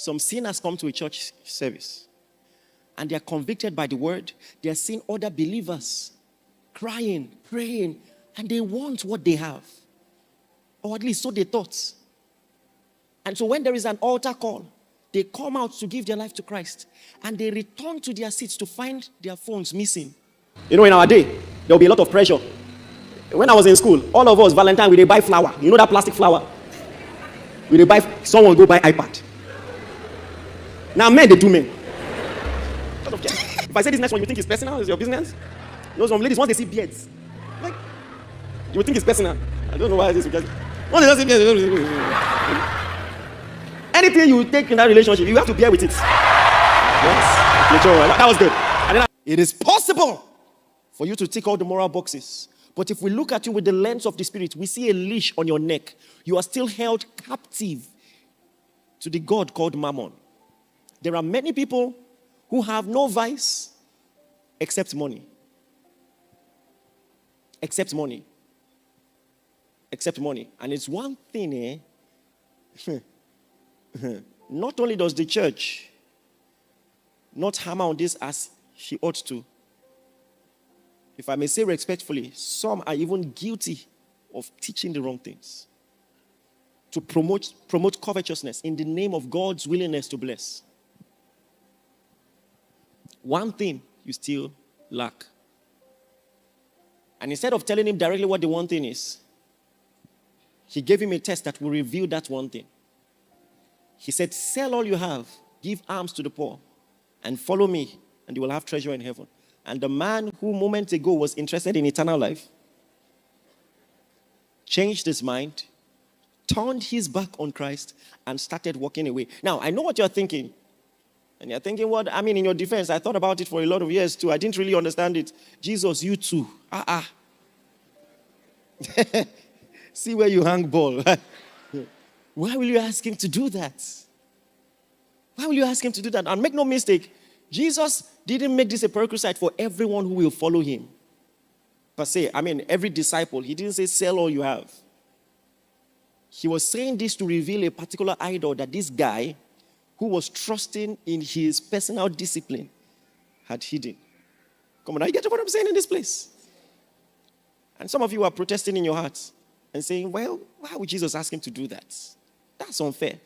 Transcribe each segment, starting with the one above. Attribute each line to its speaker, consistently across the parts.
Speaker 1: Some sinners come to a church service and they are convicted by the word. They are seeing other believers crying, praying, and they want what they have. Or at least so they thought. And so when there is an altar call, they come out to give their life to Christ. And they return to their seats to find their phones missing.
Speaker 2: You know, in our day, there will be a lot of pressure. When I was in school, all of us, Valentine, we buy flower. You know that plastic flower? We buy, someone will go buy iPad. Now men, they do men. If I say this next one, you think it's personal? It's your business? You know, some ladies, once they see beards, like, you think it's personal. I don't know why this is because once they see beards, anything you take in that relationship, you have to bear with it. Yes. That was good.
Speaker 1: It is possible for you to tick all the moral boxes. But if we look at you with the lens of the Spirit, we see a leash on your neck. You are still held captive to the God called Mammon. There are many people who have no vice except money. Except money. Except money. And it's one thing, not only does the church not hammer on this as she ought to, if I may say respectfully, some are even guilty of teaching the wrong things to promote covetousness in the name of God's willingness to bless. One thing you still lack. And instead of telling him directly what the one thing is, he gave him a test that will reveal that one thing. He said, sell all you have, give alms to the poor, and follow me, and you will have treasure in heaven. And the man who moments ago was interested in eternal life changed his mind, turned his back on Christ, and started walking away. Now, I know what you're thinking. And you're thinking, what? I mean, in your defense, I thought about it for a lot of years too. I didn't really understand it. Jesus, you too. See where you hang ball. Why will you ask him to do that? Why will you ask him to do that? And make no mistake, Jesus didn't make this a prerequisite for everyone who will follow him. Per se, I mean, every disciple. He didn't say, sell all you have. He was saying this to reveal a particular idol that this guy, who was trusting in his personal discipline, had hidden. Come on, now you get what I'm saying in this place? And some of you are protesting in your hearts and saying, well, why would Jesus ask him to do that? That's unfair.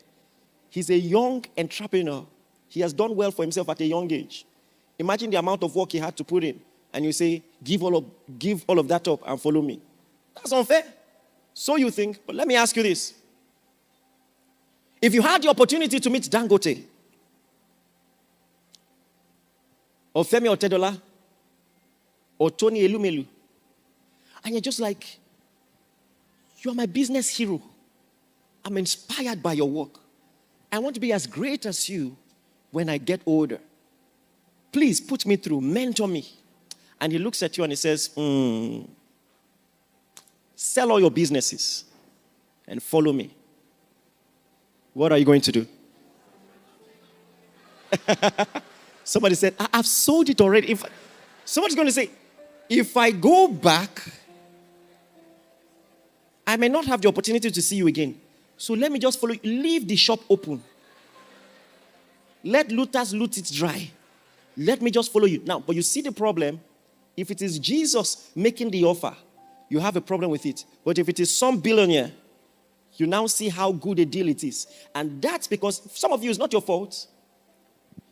Speaker 1: He's a young entrepreneur. He has done well for himself at a young age. Imagine the amount of work he had to put in. And you say, give all of that up and follow me. That's unfair. So you think, but let me ask you this. If you had the opportunity to meet Dangote, or Femi Otedola, or Tony Elumelu, and you're just like, you're my business hero. I'm inspired by your work. I want to be as great as you when I get older. Please put me through, mentor me. And he looks at you and he says, sell all your businesses and follow me. What are you going to do? Somebody said, I've sold it already. Somebody's going to say, if I go back, I may not have the opportunity to see you again. So let me just follow you. Leave the shop open. Let looters loot it dry. Let me just follow you. Now, but you see the problem? If it is Jesus making the offer, you have a problem with it. But if it is some billionaire, you now see how good a deal it is. And that's because some of you, it's not your fault.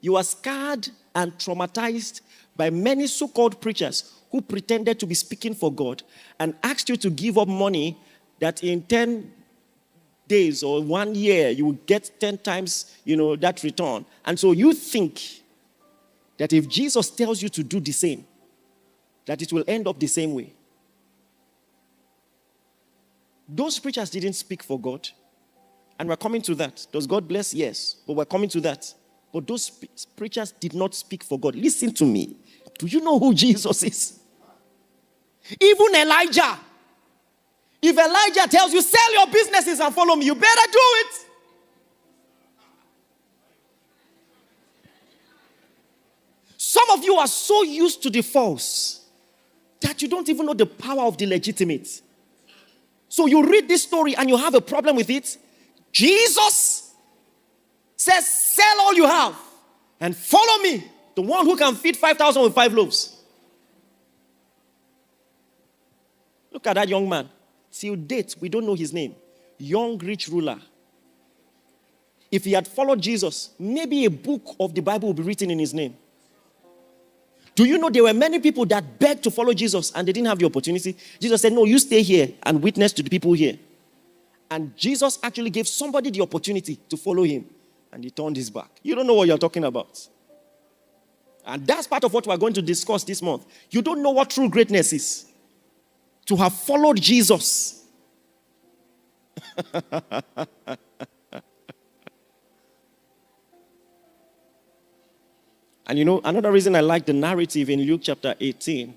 Speaker 1: You are scarred and traumatized by many so-called preachers who pretended to be speaking for God and asked you to give up money that in 10 days or 1 year, you will get 10 times, that return. And so you think that if Jesus tells you to do the same, that it will end up the same way. Those preachers didn't speak for God. And we're coming to that. Does God bless? Yes. But we're coming to that. But those preachers did not speak for God. Listen to me. Do you know who Jesus is? Even Elijah. If Elijah tells you, sell your businesses and follow me, you better do it. Some of you are so used to the false that you don't even know the power of the legitimate. So you read this story and you have a problem with it. Jesus Says, sell all you have and follow me. The one who can feed 5,000 with 5 loaves. Look at that young man. Till date, we don't know his name. Young rich ruler. If he had followed Jesus, maybe a book of the Bible would be written in his name. Do you know there were many people that begged to follow Jesus and they didn't have the opportunity? Jesus said, no, you stay here and witness to the people here. And Jesus actually gave somebody the opportunity to follow him. And he turned his back. You don't know what you're talking about. And that's part of what we're going to discuss this month. You don't know what true greatness is. To have followed Jesus. And you know, another reason I like the narrative in Luke chapter 18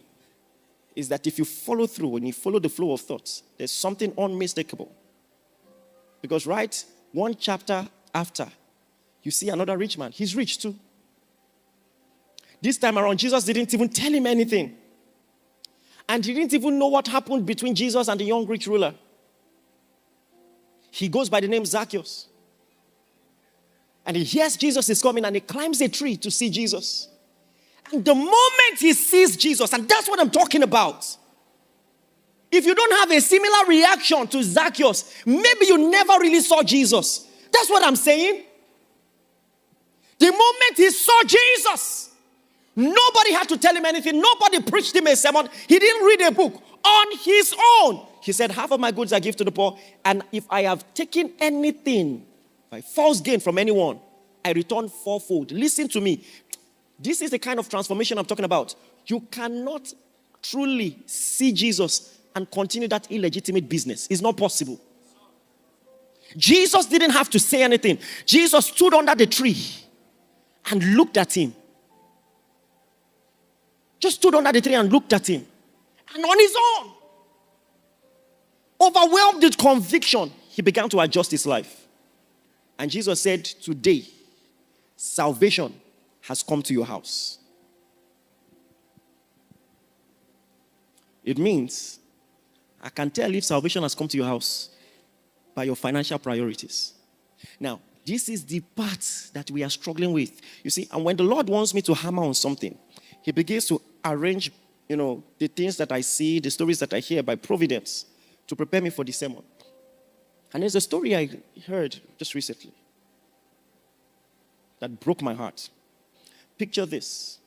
Speaker 1: is that if you follow through and you follow the flow of thoughts, there's something unmistakable. Because right, one chapter after, you see another rich man. He's rich too. This time around, Jesus didn't even tell him anything. And he didn't even know what happened between Jesus and the young rich ruler. He goes by the name Zacchaeus. And he hears Jesus is coming and he climbs a tree to see Jesus. And the moment he sees Jesus, and that's what I'm talking about. If you don't have a similar reaction to Zacchaeus, maybe you never really saw Jesus. That's what I'm saying. The moment he saw Jesus, nobody had to tell him anything. Nobody preached him a sermon. He didn't read a book on his own. He said, half of my goods I give to the poor. And if I have taken anything by false gain from anyone, I return fourfold. Listen to me. This is the kind of transformation I'm talking about. You cannot truly see Jesus and continue that illegitimate business. It's not possible. Jesus didn't have to say anything. Jesus stood under the tree and looked at him. Just stood under the tree and looked at him. And on his own, overwhelmed with conviction, he began to adjust his life. And Jesus said, today, salvation has come to your house. It means, I can tell if salvation has come to your house by your financial priorities. Now, this is the part that we are struggling with. You see, and when the Lord wants me to hammer on something, he begins to arrange, the things that I see, the stories that I hear by providence to prepare me for the sermon. And there's a story I heard just recently that broke my heart. Picture this.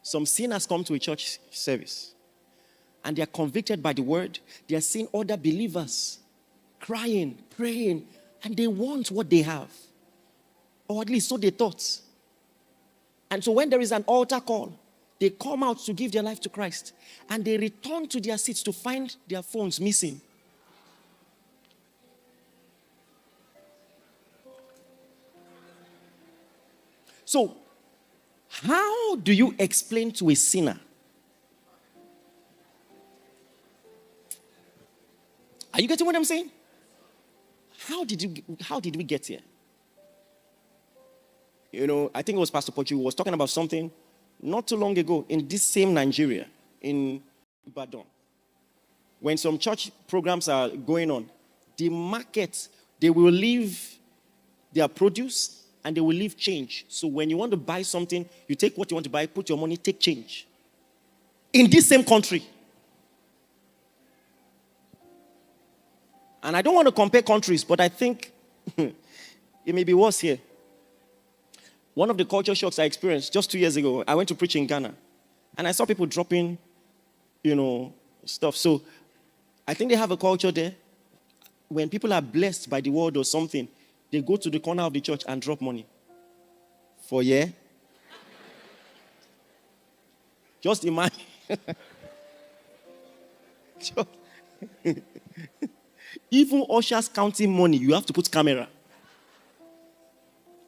Speaker 1: Some sinners come to a church service and they are convicted by the word. They are seeing other believers crying, praying, and they want what they have. Or at least so they thought. And so when there is an altar call, they come out to give their life to Christ. And they return to their seats to find their phones missing. So, how do you explain to a sinner? Are you getting what I'm saying? How did we get here? I think it was Pastor Pochu who was talking about something not too long ago in this same Nigeria, in Ibadan. When some church programs are going on, the market, they will leave their produce and they will leave change. So when you want to buy something, you take what you want to buy, put your money, take change. In this same country. And I don't want to compare countries, but I think it may be worse here. One of the culture shocks I experienced just 2 years ago, I went to preach in Ghana. And I saw people dropping, stuff. So I think they have a culture there. When people are blessed by the word or something, they go to the corner of the church and drop money. For yeah? Just imagine. Even ushers counting money, you have to put camera.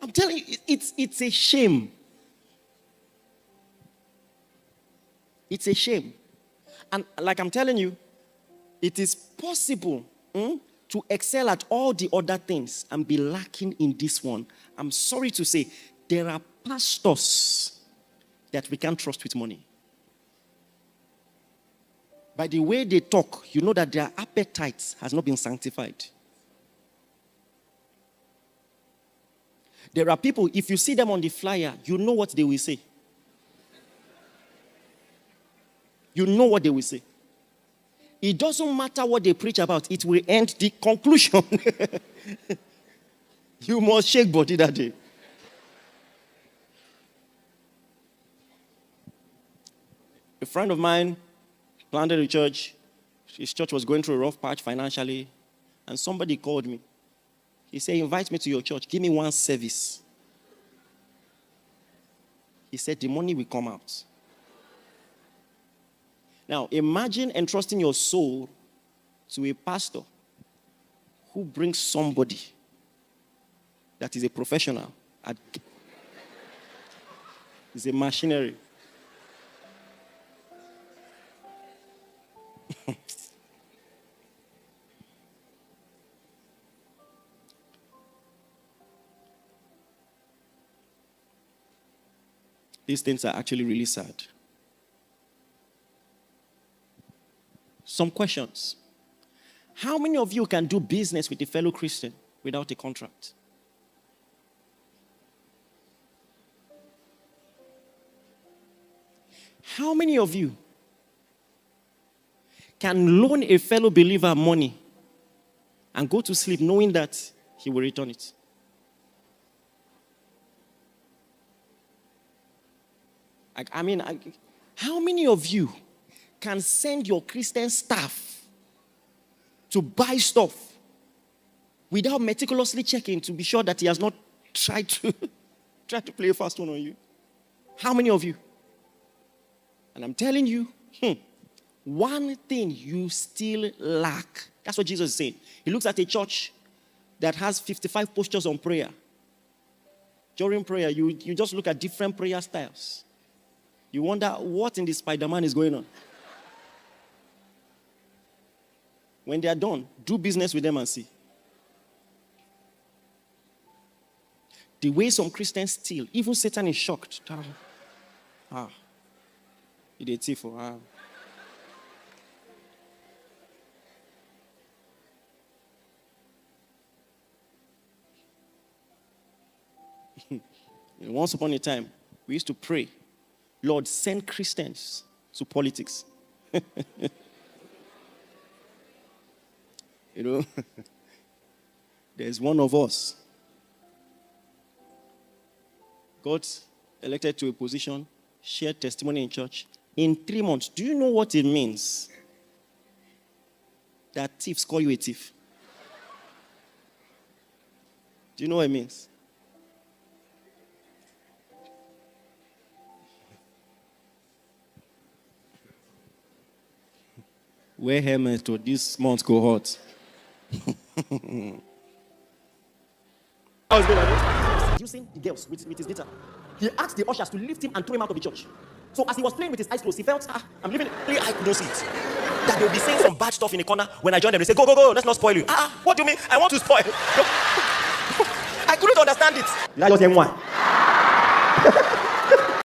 Speaker 1: I'm telling you, it's a shame. It's a shame. And like I'm telling you, it is possible to excel at all the other things and be lacking in this one. I'm sorry to say, there are pastors that we can't trust with money. By the way they talk, you know that their appetite has not been sanctified. There are people, if you see them on the flyer, you know what they will say. You know what they will say. It doesn't matter what they preach about, it will end the conclusion. You must shake body that day. A friend of mine planted a church. His church was going through a rough patch financially. And somebody called me. He said, invite me to your church. Give me one service. He said, the money will come out. Now, imagine entrusting your soul to a pastor who brings somebody that is a professional. It's a machinery. These things are actually really sad. Some questions. How many of you can do business with a fellow Christian without a contract? How many of you can loan a fellow believer money and go to sleep knowing that he will return it? How many of you can send your Christian staff to buy stuff without meticulously checking to be sure that he has not tried to play a fast one on you? How many of you? And I'm telling you, one thing you still lack. That's what Jesus is saying. He looks at a church that has 55 postures on prayer. During prayer, you just look at different prayer styles. You wonder what in the Spider-Man is going on. When they are done, do business with them and see. The way some Christians steal, even Satan is shocked. It's a thief. Once upon a time, we used to pray, Lord, send Christians to politics. There's one of us. Got elected to a position, shared testimony in church. In 3 months, do you know what it means? That thieves call you a thief. Do you know what it means? Wear helmet to this month's cohort. Seducing the girls with his guitar. He asked the ushers to lift him and throw him out of the church. So as he was playing with his eyes closed, he felt, I'm leaving it. I couldn't see it. That they'll be saying some bad stuff in the corner. When I joined them, they say, go, let's not spoil you. What do you mean? I want to spoil. I couldn't understand it. Did I just hear one?